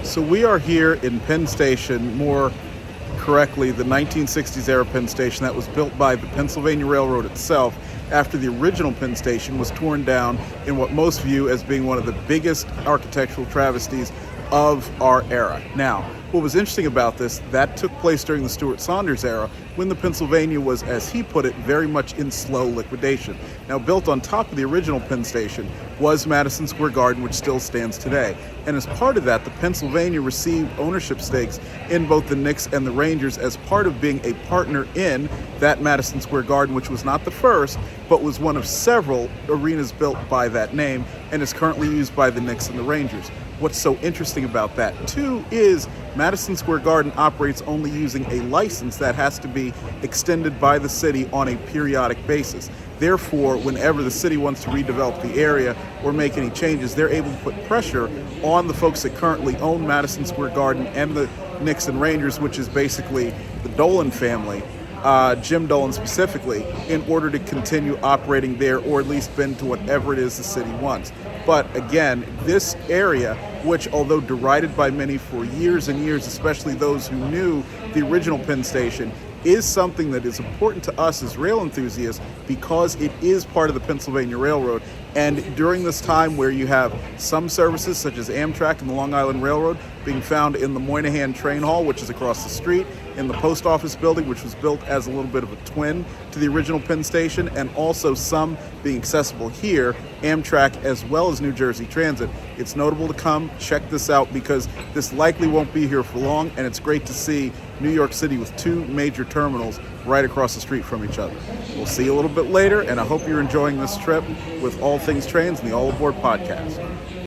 So we are here in Penn Station, more correctly, the 1960s era Penn Station that was built by the Pennsylvania Railroad itself after the original Penn Station was torn down in what most view as being one of the biggest architectural travesties of our era. Now, what was interesting about this, that took place during the Stuart Saunders era when the Pennsylvania was, as he put it, very much in slow liquidation. Now, built on top of the original Penn Station was Madison Square Garden, which still stands today. And as part of that, the Pennsylvania received ownership stakes in both the Knicks and the Rangers as part of being a partner in that Madison Square Garden, which was not the first, but was one of several arenas built by that name and is currently used by the Knicks and the Rangers. What's so interesting about that, too, is Madison Square Garden operates only using a license that has to be extended by the city on a periodic basis. Therefore, whenever the city wants to redevelop the area or make any changes, they're able to put pressure on the folks that currently own Madison Square Garden and the Knicks and Rangers, which is basically the Dolan family, Jim Dolan specifically, in order to continue operating there or at least bend to whatever it is the city wants. But again, this area, which although derided by many for years and years, especially those who knew the original Penn Station, is something that is important to us as rail enthusiasts because it is part of the Pennsylvania Railroad. And during this time where you have some services such as Amtrak and the Long Island Railroad being found in the Moynihan Train Hall, which is across the street, in the post office building, which was built as a little bit of a twin to the original Penn Station, and also some being accessible here, Amtrak as well as New Jersey Transit. It's notable to come check this out because this likely won't be here for long, and it's great to see New York City with two major terminals right across the street from each other. We'll see you a little bit later, and I hope you're enjoying this trip with All Things Trains and the All Aboard podcast.